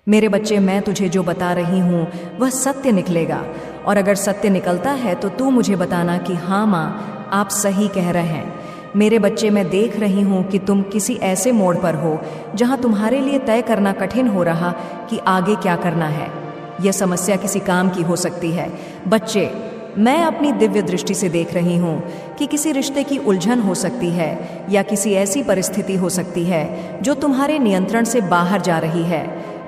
मेरे बच्चे, मैं तुझे जो बता रही हूँ वह सत्य निकलेगा, और अगर सत्य निकलता है तो तू मुझे बताना कि हाँ माँ, आप सही कह रहे हैं। मेरे बच्चे, मैं देख रही हूँ कि तुम किसी ऐसे मोड़ पर हो जहाँ तुम्हारे लिए तय करना कठिन हो रहा कि आगे क्या करना है। यह समस्या किसी काम की हो सकती है। बच्चे, मैं अपनी दिव्य दृष्टि से देख रही हूँ कि किसी रिश्ते की उलझन हो सकती है या किसी ऐसी परिस्थिति हो सकती है जो तुम्हारे नियंत्रण से बाहर जा रही है।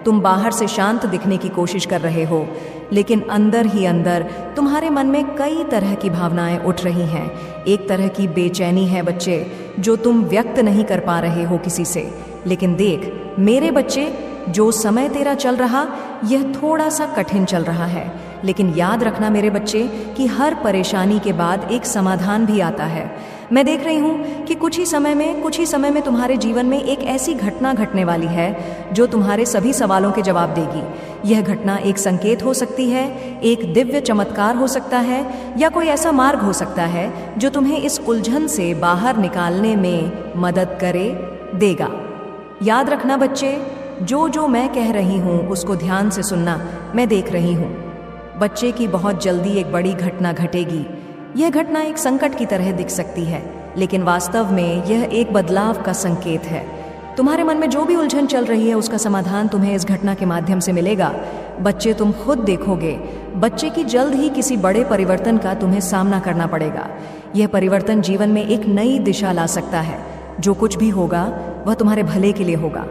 तुम बाहर से शांत दिखने की कोशिश कर रहे हो, लेकिन अंदर ही अंदर तुम्हारे मन में कई तरह की भावनाएं उठ रही हैं। एक तरह की बेचैनी है बच्चे, जो तुम व्यक्त नहीं कर पा रहे हो किसी से। लेकिन देख मेरे बच्चे, जो समय तेरा चल रहा यह थोड़ा सा कठिन चल रहा है, लेकिन याद रखना मेरे बच्चे कि हर परेशानी के बाद एक समाधान भी आता है। मैं देख रही हूँ कि कुछ ही समय में तुम्हारे जीवन में एक ऐसी घटना घटने वाली है जो तुम्हारे सभी सवालों के जवाब देगी। यह घटना एक संकेत हो सकती है, एक दिव्य चमत्कार हो सकता है, या कोई ऐसा मार्ग हो सकता है जो तुम्हें इस उलझन से बाहर निकालने में मदद देगा। याद रखना बच्चे, जो मैं कह रही हूँ उसको ध्यान से सुनना। मैं देख रही हूँ बच्चे की बहुत जल्दी एक बड़ी घटना घटेगी। यह घटना एक संकट की तरह दिख सकती है, लेकिन वास्तव में यह एक बदलाव का संकेत है। तुम्हारे मन में जो भी उलझन चल रही है उसका समाधान तुम्हें इस घटना के माध्यम से मिलेगा। बच्चे, तुम खुद देखोगे बच्चे की जल्द ही किसी बड़े परिवर्तन का तुम्हें सामना करना पड़ेगा। यह परिवर्तन जीवन में एक नई दिशा ला सकता है। जो कुछ भी होगा वह तुम्हारे भले के लिए होगा।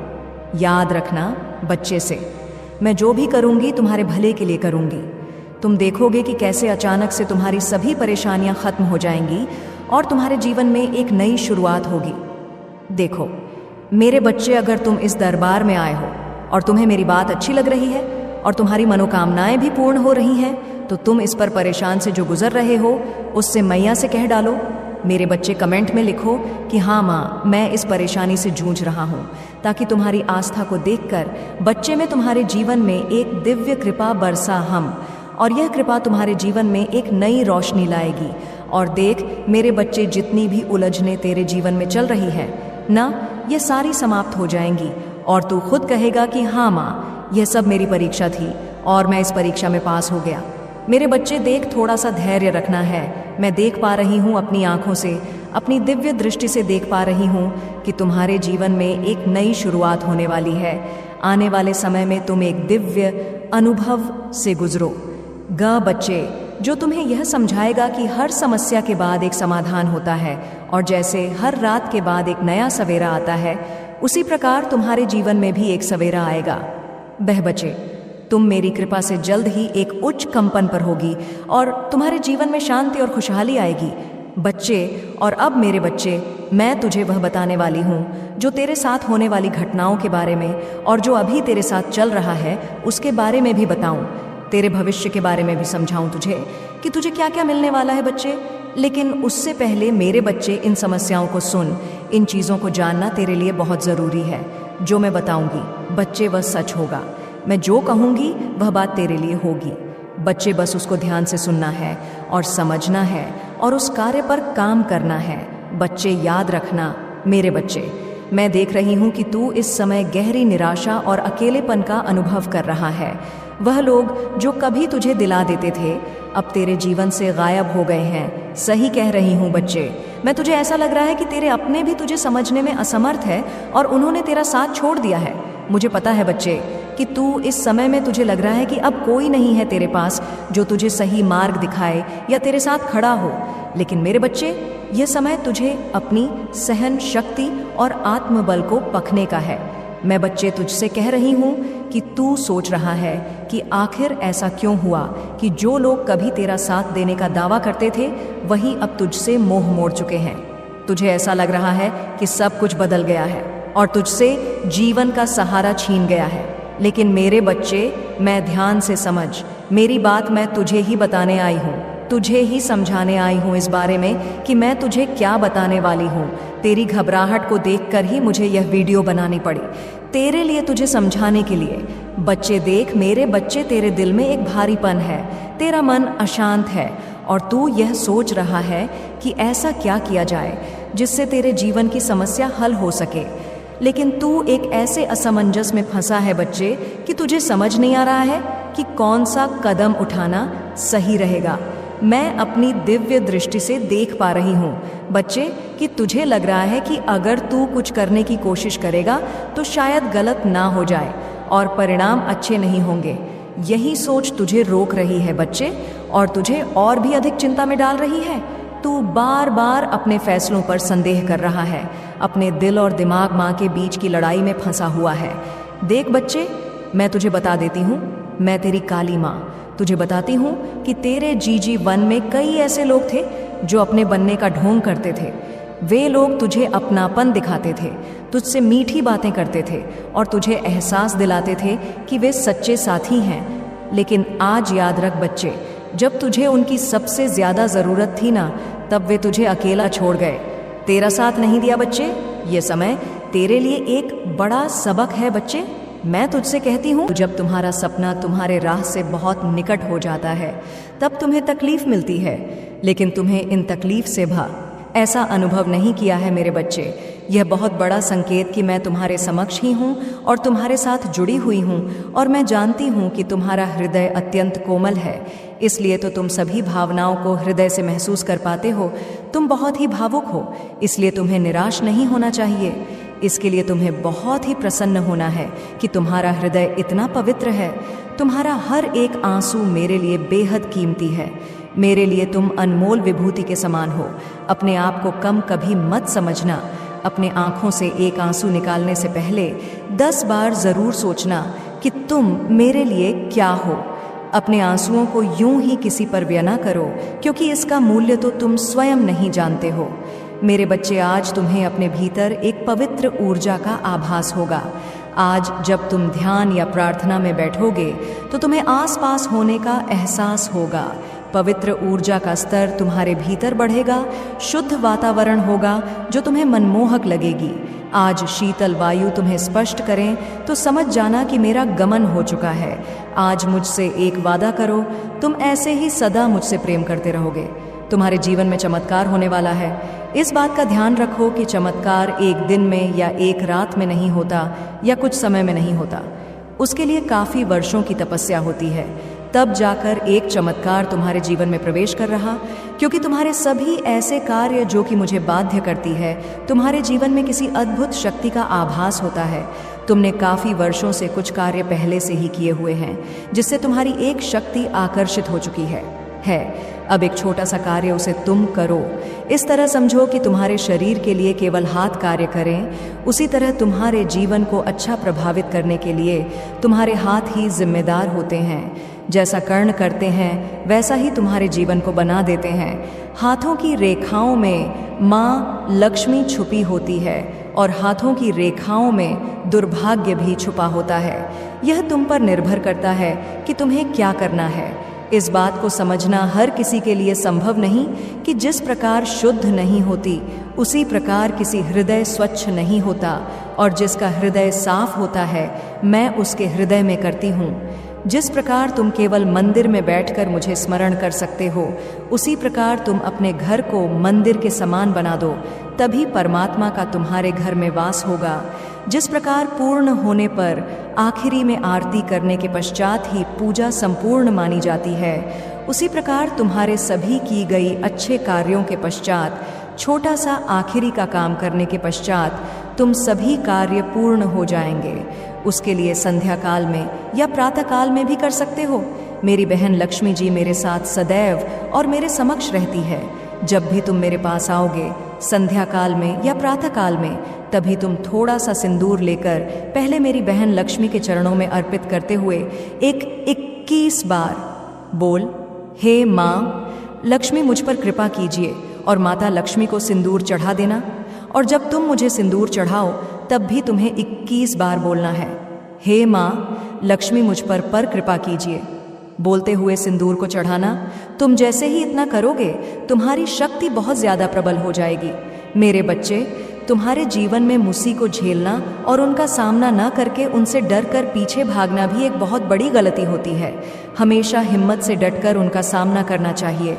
याद रखना बच्चे से, मैं जो भी करूंगी तुम्हारे भले के लिए करूंगी। तुम देखोगे कि कैसे अचानक से तुम्हारी सभी परेशानियां खत्म हो जाएंगी और तुम्हारे जीवन में एक नई शुरुआत होगी। देखो मेरे बच्चे, अगर तुम इस दरबार में आए हो और तुम्हें मेरी बात अच्छी लग रही है और तुम्हारी मनोकामनाएं भी पूर्ण हो रही हैं, तो तुम इस पर परेशान से जो गुजर रहे हो उससे मैया से कह डालो। मेरे बच्चे, कमेंट में लिखो कि हाँ माँ, मैं इस परेशानी से जूझ रहा हूँ, ताकि तुम्हारी आस्था को देखकर बच्चे में तुम्हारे जीवन में एक दिव्य कृपा बरसा हम, और यह कृपा तुम्हारे जीवन में एक नई रोशनी लाएगी। और देख मेरे बच्चे, जितनी भी उलझने तेरे जीवन में चल रही है ना, ये सारी समाप्त हो जाएंगी, और तू खुद कहेगा कि हाँ माँ, यह सब मेरी परीक्षा थी और मैं इस परीक्षा में पास हो गया। मेरे बच्चे देख, थोड़ा सा धैर्य रखना है। मैं देख पा रही हूँ अपनी आंखों से, अपनी दिव्य दृष्टि से देख पा रही हूँ कि तुम्हारे जीवन में एक नई शुरुआत होने वाली है। आने वाले समय में तुम एक दिव्य अनुभव से गुजरो बच्चे, जो तुम्हें यह समझाएगा कि हर समस्या के बाद एक समाधान होता है, और जैसे हर रात के बाद एक नया सवेरा आता है, उसी प्रकार तुम्हारे जीवन में भी एक सवेरा आएगा। बच्चे, तुम मेरी कृपा से जल्द ही एक उच्च कंपन पर होगी और तुम्हारे जीवन में शांति और खुशहाली आएगी। बच्चे, और अब मेरे बच्चे, मैं तुझे वह बताने वाली हूँ जो तेरे साथ होने वाली घटनाओं के बारे में और जो अभी तेरे साथ चल रहा है उसके बारे में भी बताऊँ। तेरे भविष्य के बारे में भी समझाऊं तुझे कि तुझे क्या क्या मिलने वाला है बच्चे। लेकिन उससे पहले मेरे बच्चे, इन समस्याओं को सुन। इन चीज़ों को जानना तेरे लिए बहुत ज़रूरी है। जो मैं बताऊंगी बच्चे, वह सच होगा। मैं जो कहूँगी वह बात तेरे लिए होगी। बच्चे, बस उसको ध्यान से सुनना है और समझना है और उस कार्य पर काम करना है। बच्चे, याद रखना मेरे बच्चे, मैं देख रही हूँ कि तू इस समय गहरी निराशा और अकेलेपन का अनुभव कर रहा है। वह लोग जो कभी तुझे दिला देते थे अब तेरे जीवन से गायब हो गए हैं। सही कह रही हूँ बच्चे, मैं तुझे ऐसा लग रहा है कि तेरे अपने भी तुझे समझने में असमर्थ है और उन्होंने तेरा साथ छोड़ दिया है। मुझे पता है बच्चे कि तू इस समय में तुझे लग रहा है कि अब कोई नहीं है तेरे पास जो तुझे सही मार्ग दिखाए या तेरे साथ खड़ा हो। लेकिन मेरे बच्चे, यह समय तुझे अपनी सहन शक्ति और आत्मबल को परखने का है। मैं बच्चे तुझसे कह रही हूँ कि तू सोच रहा है कि आखिर ऐसा क्यों हुआ कि जो लोग कभी तेरा साथ देने का दावा करते थे वही अब तुझसे मोह मोड़ चुके हैं। तुझे ऐसा लग रहा है कि सब कुछ बदल गया है और तुझसे जीवन का सहारा छीन गया है। लेकिन मेरे बच्चे, मैं ध्यान से समझ, मेरी बात मैं तुझे ही बताने आई हूँ, तुझे ही समझाने आई हूँ इस बारे में कि मैं तुझे क्या बताने वाली हूँ। तेरी घबराहट को देखकर ही मुझे यह वीडियो बनानी पड़ी, तेरे लिए, तुझे समझाने के लिए। बच्चे देख मेरे बच्चे, तेरे दिल में एक भारीपन है, तेरा मन अशांत है और तू यह सोच रहा है कि ऐसा क्या किया जाए जिससे तेरे जीवन की समस्या हल हो सके। लेकिन तू एक ऐसे असमंजस में फंसा है बच्चे कि तुझे समझ नहीं आ रहा है कि कौन सा कदम उठाना सही रहेगा। मैं अपनी दिव्य दृष्टि से देख पा रही हूँ बच्चे कि तुझे लग रहा है कि अगर तू कुछ करने की कोशिश करेगा तो शायद गलत ना हो जाए और परिणाम अच्छे नहीं होंगे। यही सोच तुझे रोक रही है बच्चे और तुझे और भी अधिक चिंता में डाल रही है। तू बार बार अपने फैसलों पर संदेह कर रहा है, अपने दिल और दिमाग माँ के बीच की लड़ाई में फंसा हुआ है। देख बच्चे, मैं तुझे बता देती हूँ, मैं तेरी काली माँ तुझे बताती हूँ कि तेरे जीजी वन में कई ऐसे लोग थे जो अपने बनने का ढोंग करते थे। वे लोग तुझे अपनापन दिखाते थे, तुझसे मीठी बातें करते थे और तुझे एहसास दिलाते थे कि वे सच्चे साथी हैं। लेकिन आज याद रख बच्चे, जब तुझे उनकी सबसे ज्यादा जरूरत थी ना, तब वे तुझे अकेला छोड़ गए, तेरा साथ नहीं दिया बच्चे। ये समय तेरे लिए एक बड़ा सबक है बच्चे। मैं तुझसे कहती हूँ, जब तुम्हारा सपना तुम्हारे राह से बहुत निकट हो जाता है तब तुम्हें तकलीफ मिलती है, लेकिन तुम्हें इन तकलीफ से ऐसा अनुभव नहीं किया है मेरे बच्चे। यह बहुत बड़ा संकेत कि मैं तुम्हारे समक्ष ही हूँ और तुम्हारे साथ जुड़ी हुई हूँ और मैं जानती हूँ कि तुम्हारा हृदय अत्यंत कोमल है, इसलिए तो तुम सभी भावनाओं को हृदय से महसूस कर पाते हो। तुम बहुत ही भावुक हो, इसलिए तुम्हें निराश नहीं होना चाहिए। इसके लिए तुम्हें बहुत ही प्रसन्न होना है कि तुम्हारा हृदय इतना पवित्र है। तुम्हारा हर एक आंसू मेरे लिए बेहद कीमती है। मेरे लिए तुम अनमोल विभूति के समान हो। अपने आप को कम कभी मत समझना। अपने आंखों से एक आंसू निकालने से पहले 10 बार जरूर सोचना कि तुम मेरे लिए क्या हो। अपने आंसुओं को यूं ही किसी पर व्यय न करो, क्योंकि इसका मूल्य तो तुम स्वयं नहीं जानते हो। मेरे बच्चे, आज तुम्हें अपने भीतर एक पवित्र ऊर्जा का आभास होगा। आज जब तुम ध्यान या प्रार्थना में बैठोगे तो तुम्हें आसपास होने का एहसास होगा। पवित्र ऊर्जा का स्तर तुम्हारे भीतर बढ़ेगा, शुद्ध वातावरण होगा जो तुम्हें मनमोहक लगेगी। आज शीतल वायु तुम्हें स्पष्ट करें तो समझ जाना कि मेरा गमन हो चुका है। आज मुझसे एक वादा करो, तुम ऐसे ही सदा मुझसे प्रेम करते रहोगे। तुम्हारे जीवन में चमत्कार होने वाला है। इस बात का ध्यान रखो कि चमत्कार एक दिन में या एक रात में नहीं होता या कुछ समय में नहीं होता। उसके लिए काफ़ी वर्षों की तपस्या होती है, तब जाकर एक चमत्कार तुम्हारे जीवन में प्रवेश कर रहा। क्योंकि तुम्हारे सभी ऐसे कार्य जो कि मुझे बाध्य करती है, तुम्हारे जीवन में किसी अद्भुत शक्ति का आभास होता है। तुमने काफ़ी वर्षों से कुछ कार्य पहले से ही किए हुए हैं, जिससे तुम्हारी एक शक्ति आकर्षित हो चुकी है। अब एक छोटा सा कार्य उसे तुम करो। इस तरह समझो कि तुम्हारे शरीर के लिए केवल हाथ कार्य करें, उसी तरह तुम्हारे जीवन को अच्छा प्रभावित करने के लिए तुम्हारे हाथ ही जिम्मेदार होते हैं। जैसा कर्ण करते हैं वैसा ही तुम्हारे जीवन को बना देते हैं। हाथों की रेखाओं में माँ लक्ष्मी छुपी होती है और हाथों की रेखाओं में दुर्भाग्य भी छुपा होता है। यह तुम पर निर्भर करता है कि तुम्हें क्या करना है। इस बात को समझना हर किसी के लिए संभव नहीं कि जिस प्रकार शुद्ध नहीं होती, उसी प्रकार किसी हृदय स्वच्छ नहीं होता, और जिसका हृदय साफ होता है मैं उसके हृदय में करती हूँ। जिस प्रकार तुम केवल मंदिर में बैठकर मुझे स्मरण कर सकते हो, उसी प्रकार तुम अपने घर को मंदिर के समान बना दो, तभी परमात्मा का तुम्हारे घर में वास होगा। जिस प्रकार पूर्ण होने पर आखिरी में आरती करने के पश्चात ही पूजा संपूर्ण मानी जाती है, उसी प्रकार तुम्हारे सभी की गई अच्छे कार्यों के पश्चात, छोटा सा आखिरी का काम करने के पश्चात तुम सभी कार्य पूर्ण हो जाएंगे। उसके लिए संध्या काल में या प्रातः काल में भी कर सकते हो। मेरी बहन लक्ष्मी जी मेरे साथ सदैव और मेरे समक्ष रहती है। जब भी तुम मेरे पास आओगे, संध्या काल में या प्रातः काल में, तभी तुम थोड़ा सा सिंदूर लेकर पहले मेरी बहन लक्ष्मी के चरणों में अर्पित करते हुए 21 बार बोल, हे माँ लक्ष्मी मुझ पर कृपा कीजिए, और माता लक्ष्मी को सिंदूर चढ़ा देना। और जब तुम मुझे सिंदूर चढ़ाओ तब भी तुम्हें 21 बार बोलना है, हे माँ लक्ष्मी मुझ पर कृपा कीजिए। बोलते हुए सिंदूर को चढ़ाना। तुम जैसे ही इतना करोगे तुम्हारी शक्ति बहुत ज्यादा प्रबल हो जाएगी। मेरे बच्चे, तुम्हारे जीवन में मुसी को झेलना और उनका सामना न करके उनसे डर कर पीछे भागना भी एक बहुत बड़ी गलती होती है। हमेशा हिम्मत से डटकर उनका सामना करना चाहिए।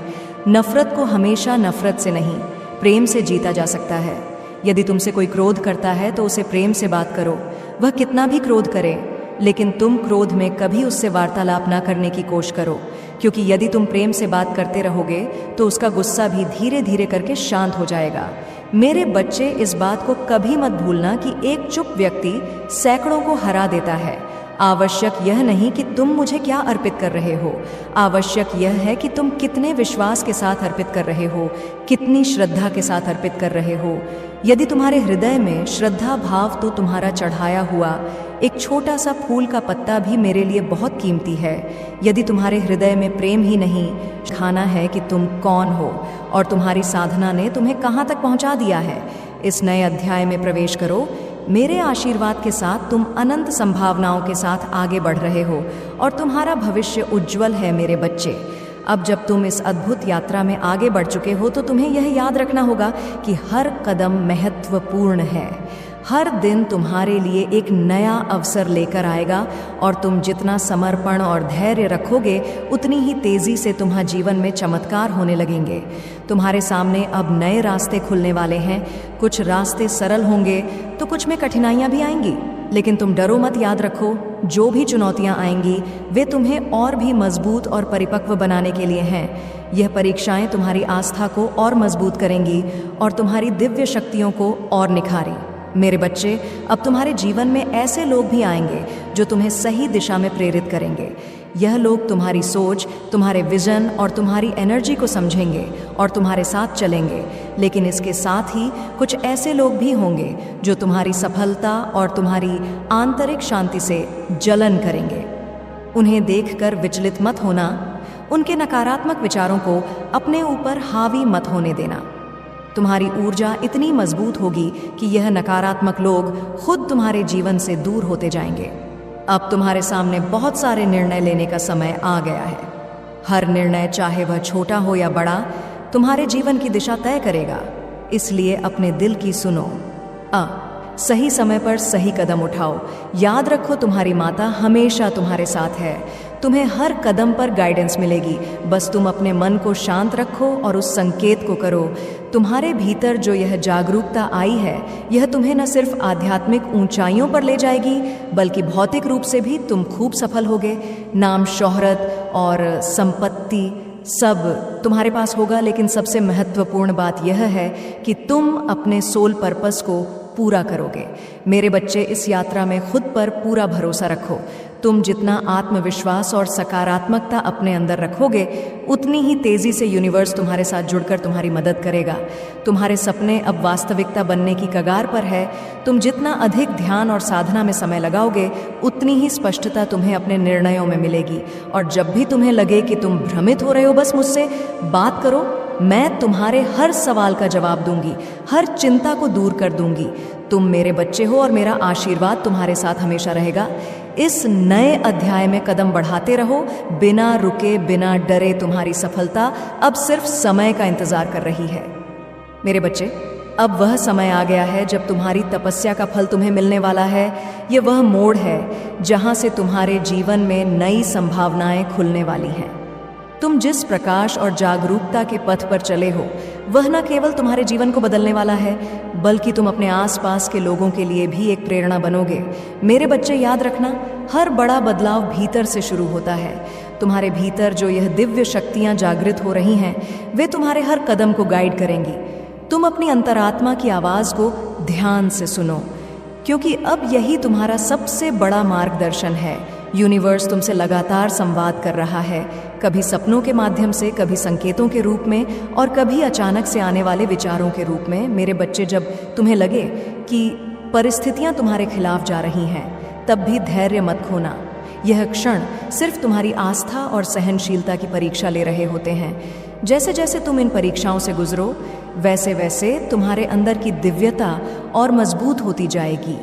नफरत को हमेशा नफरत से नहीं, प्रेम से जीता जा सकता है। यदि तुमसे कोई क्रोध करता है तो उसे प्रेम से बात करो, वह कितना भी क्रोध करे, लेकिन तुम क्रोध में कभी उससे वार्तालाप ना करने की कोशिश करो, क्योंकि यदि तुम प्रेम से बात करते रहोगे तो उसका गुस्सा भी धीरे धीरे करके शांत हो जाएगा। मेरे बच्चे, इस बात को कभी मत भूलना कि एक चुप व्यक्ति सैकड़ों को हरा देता है। आवश्यक यह नहीं कि तुम मुझे क्या अर्पित कर रहे हो, आवश्यक यह है कि तुम कितने विश्वास के साथ अर्पित कर रहे हो, कितनी श्रद्धा के साथ अर्पित कर रहे हो। यदि तुम्हारे हृदय में श्रद्धा भाव, तो तुम्हारा चढ़ाया हुआ एक छोटा सा फूल का पत्ता भी मेरे लिए बहुत कीमती है। यदि तुम्हारे हृदय में प्रेम ही नहीं, खाना है कि तुम कौन हो और तुम्हारी साधना ने तुम्हें कहाँ तक पहुँचा दिया है। इस नए अध्याय में प्रवेश करो। मेरे आशीर्वाद के साथ तुम अनंत संभावनाओं के साथ आगे बढ़ रहे हो और तुम्हारा भविष्य उज्जवल है मेरे बच्चे। अब जब तुम इस अद्भुत यात्रा में आगे बढ़ चुके हो तो तुम्हें यह याद रखना होगा कि हर कदम महत्वपूर्ण है। हर दिन तुम्हारे लिए एक नया अवसर लेकर आएगा और तुम जितना समर्पण और धैर्य रखोगे, उतनी ही तेजी से तुम्हारे जीवन में चमत्कार होने लगेंगे। तुम्हारे सामने अब नए रास्ते खुलने वाले हैं। कुछ रास्ते सरल होंगे तो कुछ में कठिनाइयां भी आएंगी, लेकिन तुम डरो मत। याद रखो, जो भी चुनौतियां आएंगी वे तुम्हें और भी मजबूत और परिपक्व बनाने के लिए हैं। यह परीक्षाएं तुम्हारी आस्था को और मजबूत करेंगी और तुम्हारी दिव्य शक्तियों को और निखारें। मेरे बच्चे, अब तुम्हारे जीवन में ऐसे लोग भी आएंगे जो तुम्हें सही दिशा में प्रेरित करेंगे। यह लोग तुम्हारी सोच, तुम्हारे विजन और तुम्हारी एनर्जी को समझेंगे और तुम्हारे साथ चलेंगे। लेकिन इसके साथ ही कुछ ऐसे लोग भी होंगे जो तुम्हारी सफलता और तुम्हारी आंतरिक शांति से जलन करेंगे। उन्हें देखकर विचलित मत होना। उनके नकारात्मक विचारों को अपने ऊपर हावी मत होने देना। तुम्हारी ऊर्जा इतनी मजबूत होगी कि यह नकारात्मक लोग खुद तुम्हारे जीवन से दूर होते जाएंगे। अब तुम्हारे सामने बहुत सारे निर्णय लेने का समय आ गया है। हर निर्णय, चाहे वह छोटा हो या बड़ा, तुम्हारे जीवन की दिशा तय करेगा। इसलिए अपने दिल की सुनो। सही समय पर सही कदम उठाओ। याद रखो, तुम्हारी माता हमेशा तुम्हारे साथ है। तुम्हें हर कदम पर गाइडेंस मिलेगी। बस तुम अपने मन को शांत रखो और उस संकेत को करो। तुम्हारे भीतर जो यह जागरूकता आई है, यह तुम्हें न सिर्फ आध्यात्मिक ऊंचाइयों पर ले जाएगी, बल्कि भौतिक रूप से भी तुम खूब सफल होगे। नाम, शोहरत और संपत्ति सब तुम्हारे पास होगा, लेकिन सबसे महत्वपूर्ण बात यह है कि तुम अपने सोल पर्पस को पूरा करोगे। मेरे बच्चे, इस यात्रा में खुद पर पूरा भरोसा रखो। तुम जितना आत्मविश्वास और सकारात्मकता अपने अंदर रखोगे, उतनी ही तेजी से यूनिवर्स तुम्हारे साथ जुड़कर तुम्हारी मदद करेगा। तुम्हारे सपने अब वास्तविकता बनने की कगार पर है। तुम जितना अधिक ध्यान और साधना में समय लगाओगे, उतनी ही स्पष्टता तुम्हें अपने निर्णयों में मिलेगी। और जब भी तुम्हें लगे कि तुम भ्रमित हो रहे हो, बस मुझसे बात करो। मैं तुम्हारे हर सवाल का जवाब दूंगी, हर चिंता को दूर कर दूंगी। तुम मेरे बच्चे हो और मेरा आशीर्वाद तुम्हारे साथ हमेशा रहेगा। इस नए अध्याय में कदम बढ़ाते रहो, बिना रुके, बिना डरे। तुम्हारी सफलता अब सिर्फ समय का इंतजार कर रही है। मेरे बच्चे, अब वह समय आ गया है जब तुम्हारी तपस्या का फल तुम्हें मिलने वाला है। ये वह मोड़ है जहां से तुम्हारे जीवन में नई संभावनाएं खुलने वाली हैं। तुम जिस प्रकाश और जागरूकता के पथ पर चले हो, वह न केवल तुम्हारे जीवन को बदलने वाला है, बल्कि तुम अपने आसपास के लोगों के लिए भी एक प्रेरणा बनोगे। मेरे बच्चे, याद रखना, हर बड़ा बदलाव भीतर से शुरू होता है। तुम्हारे भीतर जो यह दिव्य शक्तियां जागृत हो रही हैं, वे तुम्हारे हर कदम को गाइड करेंगी। तुम अपनी अंतरात्मा की आवाज को ध्यान से सुनो, क्योंकि अब यही तुम्हारा सबसे बड़ा मार्गदर्शन है। यूनिवर्स तुमसे लगातार संवाद कर रहा है, कभी सपनों के माध्यम से, कभी संकेतों के रूप में और कभी अचानक से आने वाले विचारों के रूप में। मेरे बच्चे, जब तुम्हें लगे कि परिस्थितियां तुम्हारे खिलाफ जा रही हैं, तब भी धैर्य मत खोना। यह क्षण सिर्फ तुम्हारी आस्था और सहनशीलता की परीक्षा ले रहे होते हैं। जैसे जैसे तुम इन परीक्षाओं से गुजरो, वैसे वैसे तुम्हारे अंदर की दिव्यता और मजबूत होती जाएगी।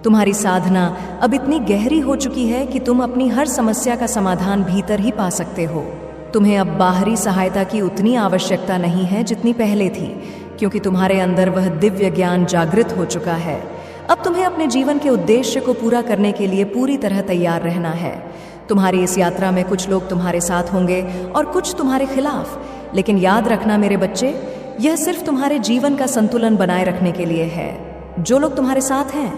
तुम्हारी साधना अब इतनी गहरी हो चुकी है कि तुम अपनी हर समस्या का समाधान भीतर ही पा सकते हो। तुम्हें अब बाहरी सहायता की उतनी आवश्यकता नहीं है जितनी पहले थी, क्योंकि तुम्हारे अंदर वह दिव्य ज्ञान जागृत हो चुका है। अब तुम्हें अपने जीवन के उद्देश्य को पूरा करने के लिए पूरी तरह तैयार रहना है। तुम्हारी इस यात्रा में कुछ लोग तुम्हारे साथ होंगे और कुछ तुम्हारे खिलाफ, लेकिन याद रखना मेरे बच्चे, यह सिर्फ तुम्हारे जीवन का संतुलन बनाए रखने के लिए है। जो लोग तुम्हारे साथ हैं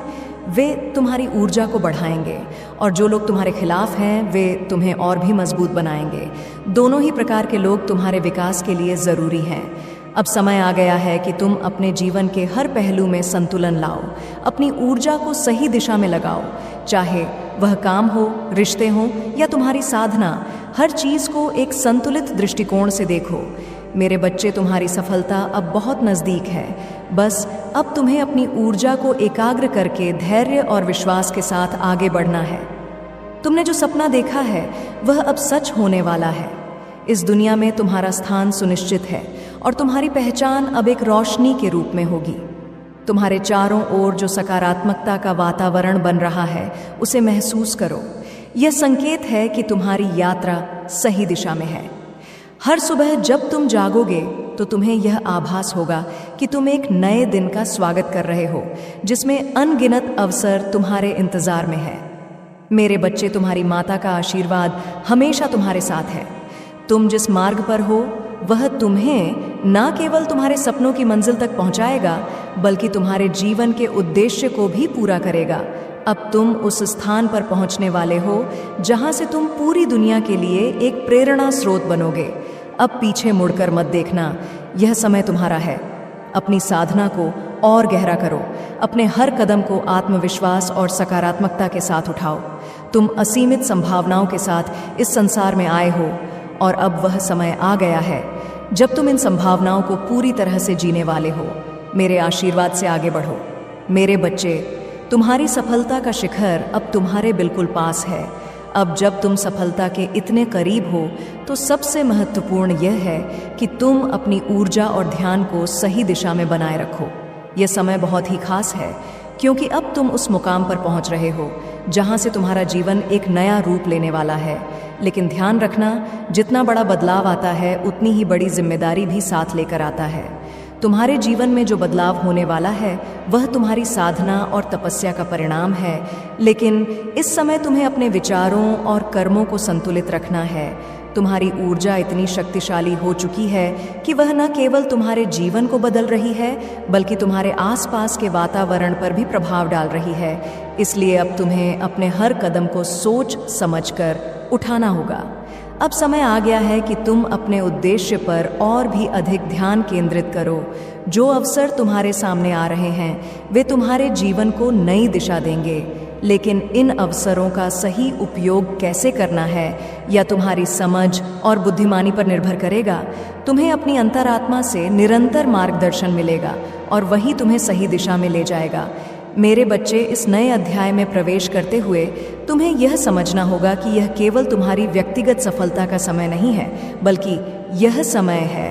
वे तुम्हारी ऊर्जा को बढ़ाएंगे और जो लोग तुम्हारे खिलाफ हैं वे तुम्हें और भी मजबूत बनाएंगे। दोनों ही प्रकार के लोग तुम्हारे विकास के लिए ज़रूरी हैं। अब समय आ गया है कि तुम अपने जीवन के हर पहलू में संतुलन लाओ, अपनी ऊर्जा को सही दिशा में लगाओ। चाहे वह काम हो, रिश्ते हों या तुम्हारी साधना, हर चीज़ को एक संतुलित दृष्टिकोण से देखो। मेरे बच्चे, तुम्हारी सफलता अब बहुत नज़दीक है। बस अब तुम्हें अपनी ऊर्जा को एकाग्र करके धैर्य और विश्वास के साथ आगे बढ़ना है। तुमने जो सपना देखा है वह अब सच होने वाला है। इस दुनिया में तुम्हारा स्थान सुनिश्चित है और तुम्हारी पहचान अब एक रोशनी के रूप में होगी। तुम्हारे चारों ओर जो सकारात्मकता का वातावरण बन रहा है उसे महसूस करो। यह संकेत है कि तुम्हारी यात्रा सही दिशा में है। हर सुबह जब तुम जागोगे तो तुम्हें यह आभास होगा कि तुम एक नए दिन का स्वागत कर रहे हो, जिसमें अनगिनत अवसर तुम्हारे इंतजार में है। मेरे बच्चे, तुम्हारी माता का आशीर्वाद हमेशा तुम्हारे साथ है। तुम जिस मार्ग पर हो वह तुम्हें न केवल तुम्हारे सपनों की मंजिल तक पहुंचाएगा, बल्कि तुम्हारे जीवन के उद्देश्य को भी पूरा करेगा। अब तुम उस स्थान पर पहुंचने वाले हो जहां से तुम पूरी दुनिया के लिए एक प्रेरणा स्रोत बनोगे। अब पीछे मुड़कर मत देखना, यह समय तुम्हारा है। अपनी साधना को और गहरा करो, अपने हर कदम को आत्मविश्वास और सकारात्मकता के साथ उठाओ। तुम असीमित संभावनाओं के साथ इस संसार में आए हो और अब वह समय आ गया है जब तुम इन संभावनाओं को पूरी तरह से जीने वाले हो। मेरे आशीर्वाद से आगे बढ़ो। मेरे बच्चे, तुम्हारी सफलता का शिखर अब तुम्हारे बिल्कुल पास है। अब जब तुम सफलता के इतने करीब हो तो सबसे महत्वपूर्ण यह है कि तुम अपनी ऊर्जा और ध्यान को सही दिशा में बनाए रखो। यह समय बहुत ही खास है क्योंकि अब तुम उस मुकाम पर पहुंच रहे हो जहां से तुम्हारा जीवन एक नया रूप लेने वाला है। लेकिन ध्यान रखना, जितना बड़ा बदलाव आता है उतनी ही बड़ी जिम्मेदारी भी साथ लेकर आता है। तुम्हारे जीवन में जो बदलाव होने वाला है वह तुम्हारी साधना और तपस्या का परिणाम है, लेकिन इस समय तुम्हें अपने विचारों और कर्मों को संतुलित रखना है। तुम्हारी ऊर्जा इतनी शक्तिशाली हो चुकी है कि वह न केवल तुम्हारे जीवन को बदल रही है बल्कि तुम्हारे आसपास के वातावरण पर भी प्रभाव डाल रही है। इसलिए अब तुम्हें अपने हर कदम को सोच समझकर उठाना होगा। अब समय आ गया है कि तुम अपने उद्देश्य पर और भी अधिक ध्यान केंद्रित करो। जो अवसर तुम्हारे सामने आ रहे हैं वे तुम्हारे जीवन को नई दिशा देंगे, लेकिन इन अवसरों का सही उपयोग कैसे करना है यह तुम्हारी समझ और बुद्धिमानी पर निर्भर करेगा। तुम्हें अपनी अंतरात्मा से निरंतर मार्गदर्शन मिलेगा और वही तुम्हें सही दिशा में ले जाएगा। मेरे बच्चे, इस नए अध्याय में प्रवेश करते हुए तुम्हें यह समझना होगा कि यह केवल तुम्हारी व्यक्तिगत सफलता का समय नहीं है, बल्कि यह समय है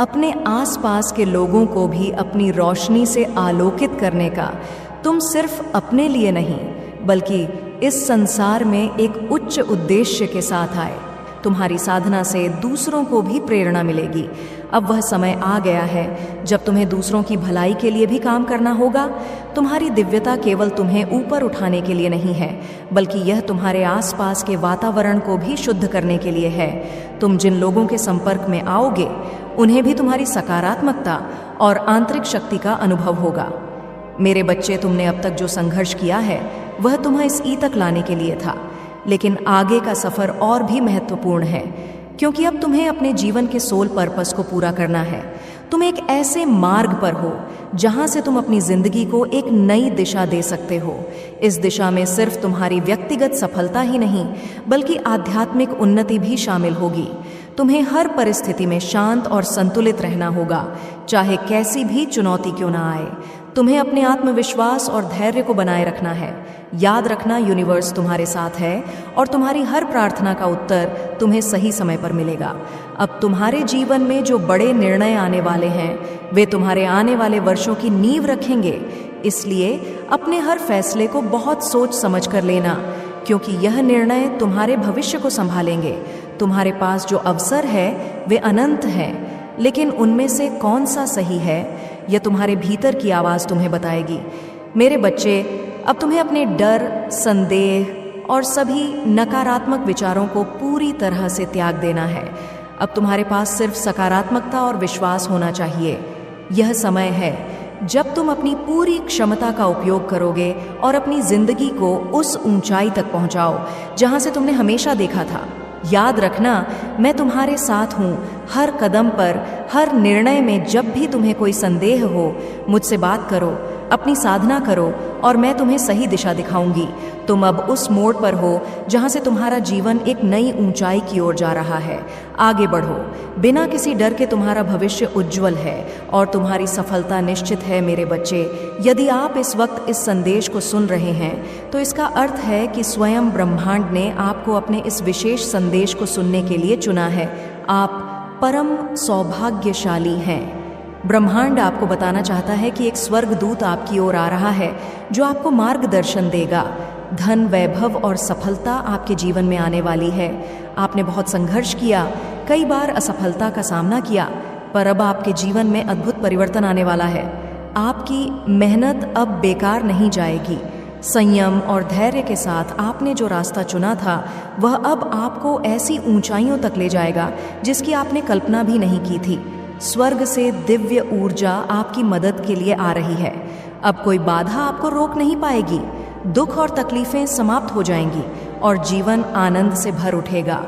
अपने आसपास के लोगों को भी अपनी रोशनी से आलोकित करने का। तुम सिर्फ अपने लिए नहीं बल्कि इस संसार में एक उच्च उद्देश्य के साथ आए। तुम्हारी साधना से दूसरों को भी प्रेरणा मिलेगी। अब वह समय आ गया है जब तुम्हें दूसरों की भलाई के लिए भी काम करना होगा। तुम्हारी दिव्यता केवल तुम्हें ऊपर उठाने के लिए नहीं है, बल्कि यह तुम्हारे आसपास के वातावरण को भी शुद्ध करने के लिए है। तुम जिन लोगों के संपर्क में आओगे उन्हें भी तुम्हारी सकारात्मकता और आंतरिक शक्ति का अनुभव होगा। मेरे बच्चे, तुमने अब तक जो संघर्ष किया है वह तुम्हें इस ई तक लाने के लिए था, लेकिन आगे का सफर और भी महत्वपूर्ण है क्योंकि अब तुम्हें अपने जीवन के सोल पर्पस को पूरा करना है। तुम एक ऐसे मार्ग पर हो जहां से तुम अपनी जिंदगी को एक नई दिशा दे सकते हो। इस दिशा में सिर्फ तुम्हारी व्यक्तिगत सफलता ही नहीं बल्कि आध्यात्मिक उन्नति भी शामिल होगी। तुम्हें हर परिस्थिति में शांत और संतुलित रहना होगा, चाहे कैसी भी चुनौती क्यों ना आए। तुम्हें अपने आत्मविश्वास और धैर्य को बनाए रखना है। याद रखना, यूनिवर्स तुम्हारे साथ है और तुम्हारी हर प्रार्थना का उत्तर तुम्हें सही समय पर मिलेगा। अब तुम्हारे जीवन में जो बड़े निर्णय आने वाले हैं वे तुम्हारे आने वाले वर्षों की नींव रखेंगे। इसलिए अपने हर फैसले को बहुत सोच समझ कर लेना, क्योंकि यह निर्णय तुम्हारे भविष्य को संभालेंगे। तुम्हारे पास जो अवसर है वे अनंत हैं, लेकिन उनमें से कौन सा सही है यह तुम्हारे भीतर की आवाज़ तुम्हें बताएगी। मेरे बच्चे, अब तुम्हें अपने डर, संदेह और सभी नकारात्मक विचारों को पूरी तरह से त्याग देना है। अब तुम्हारे पास सिर्फ सकारात्मकता और विश्वास होना चाहिए। यह समय है जब तुम अपनी पूरी क्षमता का उपयोग करोगे और अपनी जिंदगी को उस ऊंचाई तक पहुंचाओ जहां से तुमने हमेशा देखा था। याद रखना, मैं तुम्हारे साथ हूँ हर कदम पर, हर निर्णय में। जब भी तुम्हें कोई संदेह हो, मुझसे बात करो, अपनी साधना करो और मैं तुम्हें सही दिशा दिखाऊंगी। तुम अब उस मोड़ पर हो जहां से तुम्हारा जीवन एक नई ऊंचाई की ओर जा रहा है। आगे बढ़ो, बिना किसी डर के। तुम्हारा भविष्य उज्जवल है और तुम्हारी सफलता निश्चित है मेरे बच्चे। यदि आप इस वक्त इस संदेश को सुन रहे हैं तो इसका अर्थ है कि स्वयं ब्रह्मांड ने आपको अपने इस विशेष संदेश को सुनने के लिए चुना है। आप परम सौभाग्यशाली हैं। ब्रह्मांड आपको बताना चाहता है कि एक स्वर्गदूत आपकी ओर आ रहा है जो आपको मार्गदर्शन देगा। धन, वैभव और सफलता आपके जीवन में आने वाली है। आपने बहुत संघर्ष किया, कई बार असफलता का सामना किया, पर अब आपके जीवन में अद्भुत परिवर्तन आने वाला है। आपकी मेहनत अब बेकार नहीं जाएगी। संयम और धैर्य के साथ आपने जो रास्ता चुना था वह अब आपको ऐसी ऊंचाइयों तक ले जाएगा जिसकी आपने कल्पना भी नहीं की थी। स्वर्ग से दिव्य ऊर्जा आपकी मदद के लिए आ रही है। अब कोई बाधा आपको रोक नहीं पाएगी। दुख और तकलीफें समाप्त हो जाएंगी और जीवन आनंद से भर उठेगा।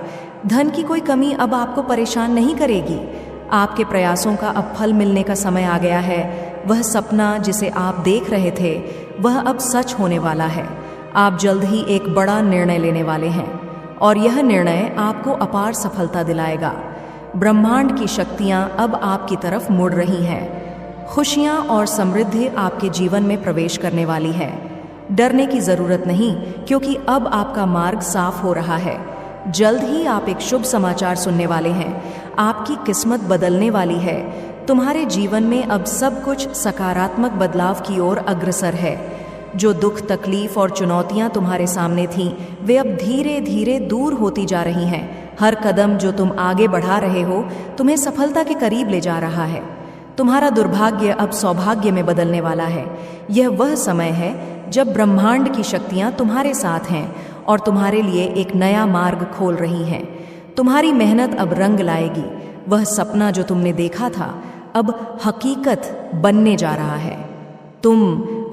धन की कोई कमी अब आपको परेशान नहीं करेगी। आपके प्रयासों का अब फल मिलने का समय आ गया है। वह सपना जिसे आप देख रहे थे वह अब सच होने वाला है। आप जल्द ही एक बड़ा निर्णय लेने वाले हैं और यह निर्णय आपको अपार सफलता दिलाएगा। ब्रह्मांड की शक्तियां अब आपकी तरफ मुड़ रही हैं। खुशियां और समृद्धि आपके जीवन में प्रवेश करने वाली है। डरने की जरूरत नहीं, क्योंकि अब आपका मार्ग साफ हो रहा है। जल्द ही आप एक शुभ समाचार सुनने वाले हैं। आपकी किस्मत बदलने वाली है। तुम्हारे जीवन में अब सब कुछ सकारात्मक बदलाव की ओर अग्रसर है। जो दुख, तकलीफ और चुनौतियां तुम्हारे सामने थीं, वे अब धीरे धीरे दूर होती जा रही हैं। हर कदम जो तुम आगे बढ़ा रहे हो तुम्हें सफलता के करीब ले जा रहा है। तुम्हारा दुर्भाग्य अब सौभाग्य में बदलने वाला है। यह वह समय है जब ब्रह्मांड की शक्तियां तुम्हारे साथ हैं और तुम्हारे लिए एक नया मार्ग खोल रही हैं। तुम्हारी मेहनत अब रंग लाएगी। वह सपना जो तुमने देखा था अब हकीकत बनने जा रहा है। तुम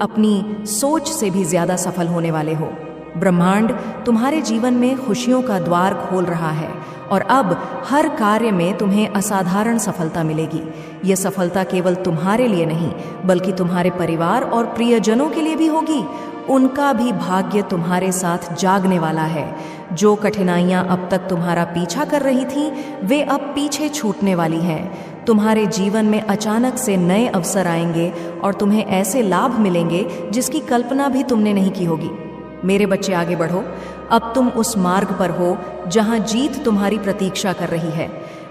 अपनी सोच से भी ज्यादा सफल होने वाले हो। ब्रह्मांड तुम्हारे जीवन में खुशियों का द्वार खोल रहा है और अब हर कार्य में तुम्हें असाधारण सफलता मिलेगी। यह सफलता केवल तुम्हारे लिए नहीं बल्कि तुम्हारे परिवार और प्रियजनों के लिए भी होगी। उनका भी भाग्य तुम्हारे साथ जागने वाला है। जो कठिनाइयां अब तक तुम्हारा पीछा कर रही थीं, वे अब पीछे छूटने वाली हैं। तुम्हारे जीवन में अचानक से नए अवसर आएंगे और तुम्हें ऐसे लाभ मिलेंगे जिसकी कल्पना भी तुमने नहीं की होगी। मेरे बच्चे, आगे बढ़ो। अब तुम उस मार्ग पर हो जहां जीत तुम्हारी प्रतीक्षा कर रही है।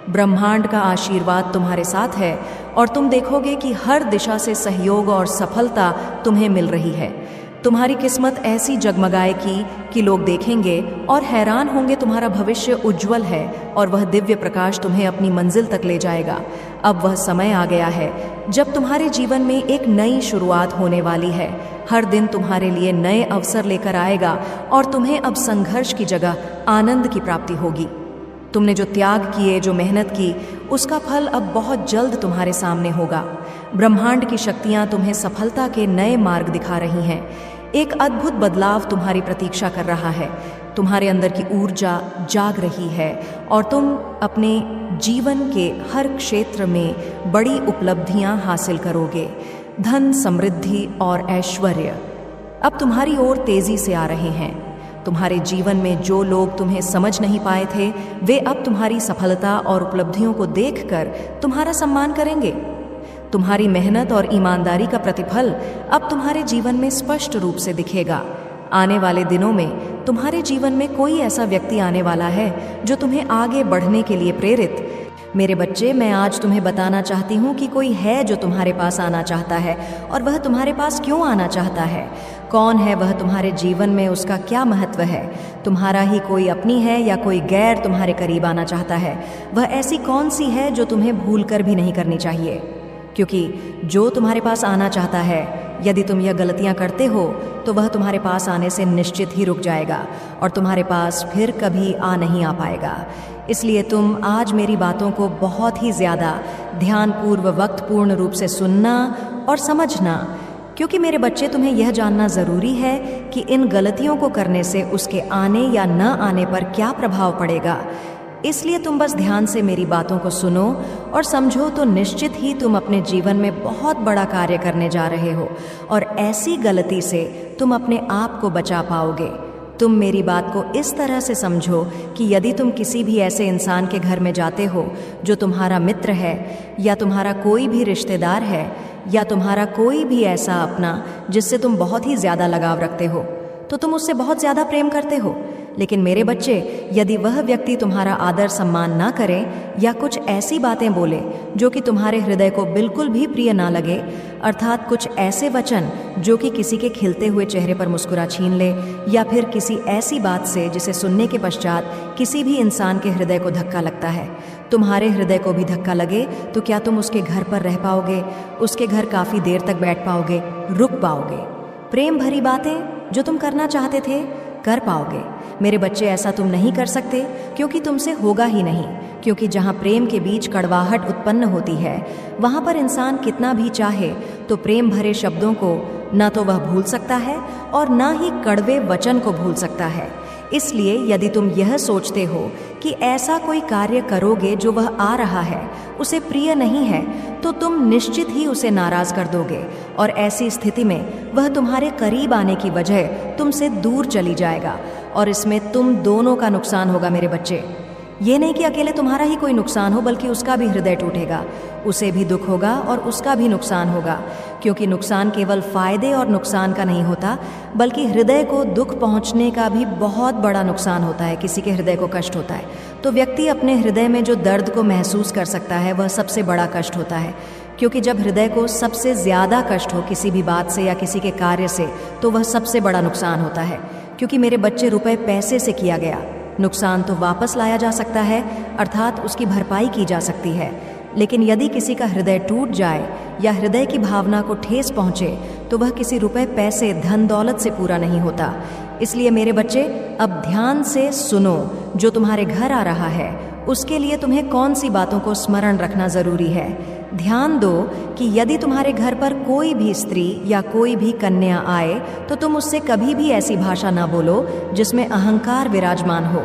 ब्रह्मांड का आशीर्वाद तुम्हारे साथ है और तुम देखोगे कि हर दिशा से सहयोग और सफलता तुम्हें मिल रही है। तुम्हारी किस्मत ऐसी जगमगाएगी कि लोग देखेंगे और हैरान होंगे। तुम्हारा भविष्य उज्जवल है और वह दिव्य प्रकाश तुम्हें अपनी मंजिल तक ले जाएगा। अब वह समय आ गया है जब तुम्हारे जीवन में एक नई शुरुआत होने वाली है। हर दिन तुम्हारे लिए नए अवसर लेकर आएगा और तुम्हें अब संघर्ष की जगह आनंद की प्राप्ति होगी। तुमने जो त्याग किए, जो मेहनत की, उसका फल अब बहुत जल्द तुम्हारे सामने होगा। ब्रह्मांड की शक्तियां तुम्हें सफलता के नए मार्ग दिखा रही हैं। एक अद्भुत बदलाव तुम्हारी प्रतीक्षा कर रहा है। तुम्हारे अंदर की ऊर्जा जाग रही है और तुम अपने जीवन के हर क्षेत्र में बड़ी उपलब्धियां हासिल करोगे। धन, समृद्धि और ऐश्वर्य अब तुम्हारी ओर तेजी से आ रहे हैं। तुम्हारे जीवन में जो लोग तुम्हें समझ नहीं पाए थे, वे अब तुम्हारी सफलता और उपलब्धियों को देखकर तुम्हारा सम्मान करेंगे। तुम्हारी मेहनत और ईमानदारी का प्रतिफल अब तुम्हारे जीवन में स्पष्ट रूप से दिखेगा। आने वाले दिनों में तुम्हारे जीवन में कोई ऐसा व्यक्ति आने वाला है जो तुम्हें आगे बढ़ने के लिए प्रेरित। मेरे बच्चे, मैं आज तुम्हें बताना चाहती हूँ कि कोई है जो तुम्हारे पास आना चाहता है। और वह तुम्हारे पास क्यों आना चाहता है? कौन है वह तुम्हारे जीवन में? उसका क्या महत्व है? तुम्हारा ही कोई अपनी है या कोई गैर तुम्हारे करीब आना चाहता है? वह ऐसी कौन सी है जो तुम्हें भूल कर भी नहीं करनी चाहिए? क्योंकि जो तुम्हारे पास आना चाहता है यदि तुम यह गलतियां करते हो तो वह तुम्हारे पास आने से निश्चित ही रुक जाएगा और तुम्हारे पास फिर कभी नहीं आ पाएगा। इसलिए तुम आज मेरी बातों को बहुत ही ज़्यादा ध्यानपूर्वक पूर्ण रूप से सुनना और समझना, क्योंकि मेरे बच्चे तुम्हें यह जानना ज़रूरी है कि इन गलतियों को करने से उसके आने या न आने पर क्या प्रभाव पड़ेगा। इसलिए तुम बस ध्यान से मेरी बातों को सुनो और समझो तो निश्चित ही तुम अपने जीवन में बहुत बड़ा कार्य करने जा रहे हो और ऐसी गलती से तुम अपने आप को बचा पाओगे। तुम मेरी बात को इस तरह से समझो कि यदि तुम किसी भी ऐसे इंसान के घर में जाते हो जो तुम्हारा मित्र है या तुम्हारा कोई भी रिश्तेदार है या तुम्हारा कोई भी ऐसा अपना जिससे तुम बहुत ही ज़्यादा लगाव रखते हो, तो तुम उससे बहुत ज़्यादा प्रेम करते हो। लेकिन मेरे बच्चे, यदि वह व्यक्ति तुम्हारा आदर सम्मान ना करे या कुछ ऐसी बातें बोले जो कि तुम्हारे हृदय को बिल्कुल भी प्रिय ना लगे, अर्थात कुछ ऐसे वचन जो कि किसी के खिलते हुए चेहरे पर मुस्कुरा छीन ले, या फिर किसी ऐसी बात से जिसे सुनने के पश्चात किसी भी इंसान के हृदय को धक्का लगता है, तुम्हारे हृदय को भी धक्का लगे, तो क्या तुम उसके घर पर रह पाओगे? उसके घर काफ़ी देर तक बैठ पाओगे? रुक पाओगे? प्रेम भरी बातें जो तुम करना चाहते थे कर पाओगे? मेरे बच्चे, ऐसा तुम नहीं कर सकते, क्योंकि तुमसे होगा ही नहीं। क्योंकि जहाँ प्रेम के बीच कड़वाहट उत्पन्न होती है, वहाँ पर इंसान कितना भी चाहे तो प्रेम भरे शब्दों को ना तो वह भूल सकता है और ना ही कड़वे वचन को भूल सकता है। इसलिए यदि तुम यह सोचते हो कि ऐसा कोई कार्य करोगे जो वह आ रहा है उसे प्रिय नहीं है, तो तुम निश्चित ही उसे नाराज कर दोगे और ऐसी स्थिति में वह तुम्हारे करीब आने की बजाय तुमसे दूर चली जाएगा और इसमें तुम दोनों का नुकसान होगा मेरे बच्चे। ये नहीं कि अकेले तुम्हारा ही कोई नुकसान हो, बल्कि उसका भी हृदय टूटेगा, उसे भी दुख होगा और उसका भी नुकसान होगा। क्योंकि नुकसान केवल फायदे और नुकसान का नहीं होता, बल्कि हृदय को दुख पहुंचने का भी बहुत बड़ा नुकसान होता है। किसी के हृदय को कष्ट होता है तो व्यक्ति अपने हृदय में जो दर्द को महसूस कर सकता है वह सबसे बड़ा कष्ट होता है। क्योंकि जब हृदय को सबसे ज़्यादा कष्ट हो किसी भी बात से या किसी के कार्य से, तो वह सबसे बड़ा नुकसान होता है। क्योंकि मेरे बच्चे, रुपए पैसे से किया गया नुकसान तो वापस लाया जा सकता है, अर्थात उसकी भरपाई की जा सकती है। लेकिन यदि किसी का हृदय टूट जाए या हृदय की भावना को ठेस पहुंचे, तो वह किसी रुपए पैसे धन दौलत से पूरा नहीं होता। इसलिए मेरे बच्चे, अब ध्यान से सुनो। जो तुम्हारे घर आ रहा है उसके लिए तुम्हें कौन सी बातों को स्मरण रखना ज़रूरी है। ध्यान दो कि यदि तुम्हारे घर पर कोई भी स्त्री या कोई भी कन्या आए तो तुम उससे कभी भी ऐसी भाषा ना बोलो जिसमें अहंकार विराजमान हो।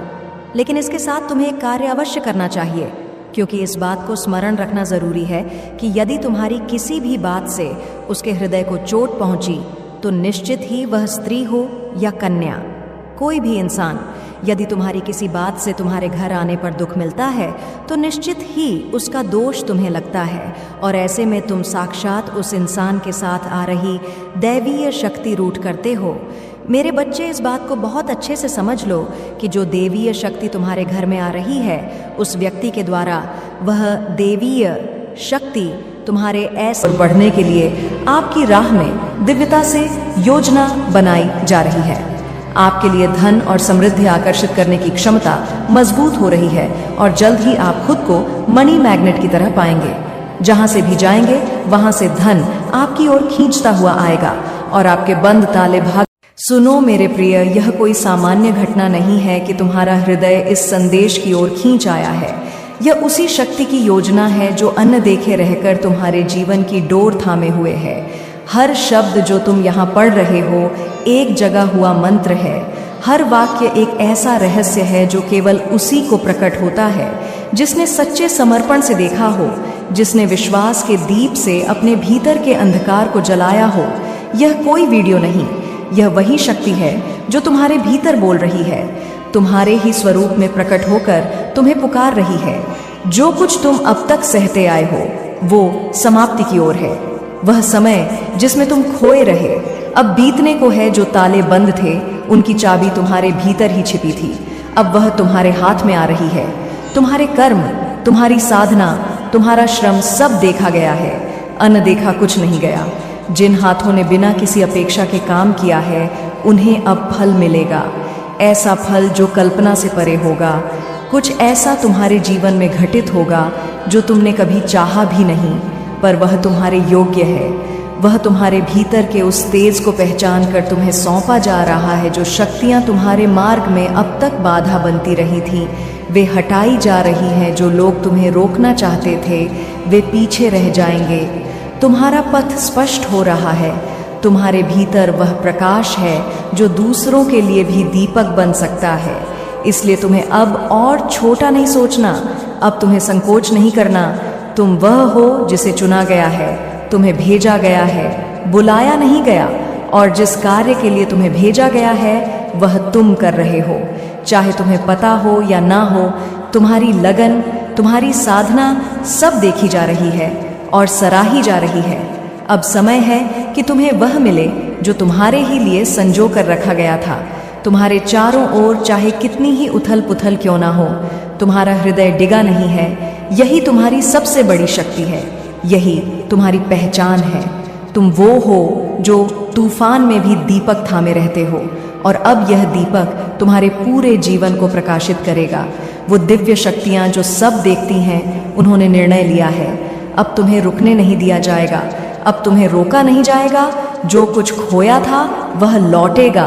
लेकिन इसके साथ तुम्हें एक कार्य अवश्य करना चाहिए, क्योंकि इस बात को स्मरण रखना ज़रूरी है कि यदि तुम्हारी किसी भी बात से उसके हृदय को चोट पहुंची, तो निश्चित ही वह स्त्री हो या कन्या, कोई भी इंसान, यदि तुम्हारी किसी बात से तुम्हारे घर आने पर दुख मिलता है तो निश्चित ही उसका दोष तुम्हें लगता है और ऐसे में तुम साक्षात उस इंसान के साथ आ रही दैवीय शक्ति रूठ करते हो। मेरे बच्चे, इस बात को बहुत अच्छे से समझ लो कि जो देवीय शक्ति तुम्हारे घर में आ रही है उस व्यक्ति के द्वारा वह देवीय शक्ति तुम्हारे ऐसे बढ़ने के लिए आपकी राह में दिव्यता से योजना बनाई जा रही है। आपके लिए धन और समृद्धि आकर्षित करने की क्षमता मजबूत हो रही है और जल्द ही आप खुद को मनी मैग्नेट की तरह पाएंगे। जहां से भी जाएंगे वहां से धन आपकी ओर खींचता हुआ आएगा और आपके बंद ताले भाग। सुनो मेरे प्रिय, यह कोई सामान्य घटना नहीं है कि तुम्हारा हृदय इस संदेश की ओर खींच आया है। यह उसी शक्ति की योजना है जो अन्न देखे रहकर तुम्हारे जीवन की डोर थामे हुए है। हर शब्द जो तुम यहाँ पढ़ रहे हो एक जगह हुआ मंत्र है। हर वाक्य एक ऐसा रहस्य है जो केवल उसी को प्रकट होता है जिसने सच्चे समर्पण से देखा हो, जिसने विश्वास के दीप से अपने भीतर के अंधकार को जलाया हो। यह कोई वीडियो नहीं, यह वही शक्ति है जो तुम्हारे भीतर बोल रही है, तुम्हारे ही स्वरूप में प्रकट होकर तुम्हें पुकार रही है। जो कुछ तुम अब तक सहते आए हो वो समाप्ति की ओर है। वह समय जिसमें तुम खोए रहे अब बीतने को है। जो ताले बंद थे उनकी चाबी तुम्हारे भीतर ही छिपी थी, अब वह तुम्हारे हाथ में आ रही है। तुम्हारे कर्म, तुम्हारी साधना, तुम्हारा श्रम सब देखा गया है, अनदेखा कुछ नहीं गया। जिन हाथों ने बिना किसी अपेक्षा के काम किया है उन्हें अब फल मिलेगा, ऐसा फल जो कल्पना से परे होगा। कुछ ऐसा तुम्हारे जीवन में घटित होगा जो तुमने कभी चाहा भी नहीं, पर वह तुम्हारे योग्य है। वह तुम्हारे भीतर के उस तेज को पहचान कर तुम्हें सौंपा जा रहा है। जो शक्तियाँ तुम्हारे मार्ग में अब तक बाधा बनती रही थीं, वे हटाई जा रही हैं। जो लोग तुम्हें रोकना चाहते थे, वे पीछे रह जाएंगे। तुम्हारा पथ स्पष्ट हो रहा है। तुम्हारे भीतर वह प्रकाश है जो दूसरों के लिए भी दीपक बन सकता है। इसलिए तुम्हें अब और छोटा नहीं सोचना, अब तुम्हें संकोच नहीं करना। तुम वह हो जिसे चुना गया है, तुम्हें भेजा गया है, बुलाया नहीं गया। और जिस कार्य के लिए तुम्हें भेजा गया है वह तुम कर रहे हो। चाहे तुम्हें पता हो या ना हो, तुम्हारी लगन, तुम्हारी साधना सब देखी जा रही है और सराही जा रही है। अब समय है कि तुम्हें वह मिले जो तुम्हारे ही लिए संजो कर रखा गया था। तुम्हारे चारों ओर चाहे कितनी ही उथल पुथल क्यों ना हो, तुम्हारा हृदय डिगा नहीं है। यही तुम्हारी सबसे बड़ी शक्ति है, यही तुम्हारी पहचान है। तुम वो हो जो तूफान में भी दीपक थामे रहते हो, और अब यह दीपक तुम्हारे पूरे जीवन को प्रकाशित करेगा। वो दिव्य शक्तियाँ जो सब देखती हैं, उन्होंने निर्णय लिया है, अब तुम्हें रुकने नहीं दिया जाएगा, अब तुम्हें रोका नहीं जाएगा। जो कुछ खोया था वह लौटेगा,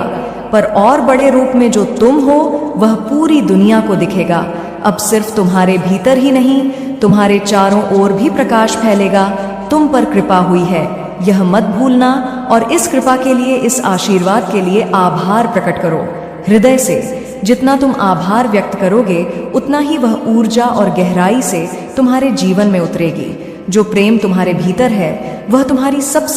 पर और बड़े रूप में जो तुम हो वह पूरी दुनिया को दिखेगा। अब सिर्फ तुम्हारे भीतर ही नहीं, तुम्हारे चारों ओर भी प्रकाश फैलेगा। तुम पर कृपा हुई है, यह मत भूलना, और इस कृपा के लिए, इस आशीर्वाद के लिए आभार प्रकट करो हृदय से। जितना तुम आभार व्यक्त करोगे, उतना ही वह ऊर्जा और गहराई से तुम्हारे जीवन में उतरेगी। जो प्रेम तुम्हारे भीतर है, वह तुम्हारी सबसे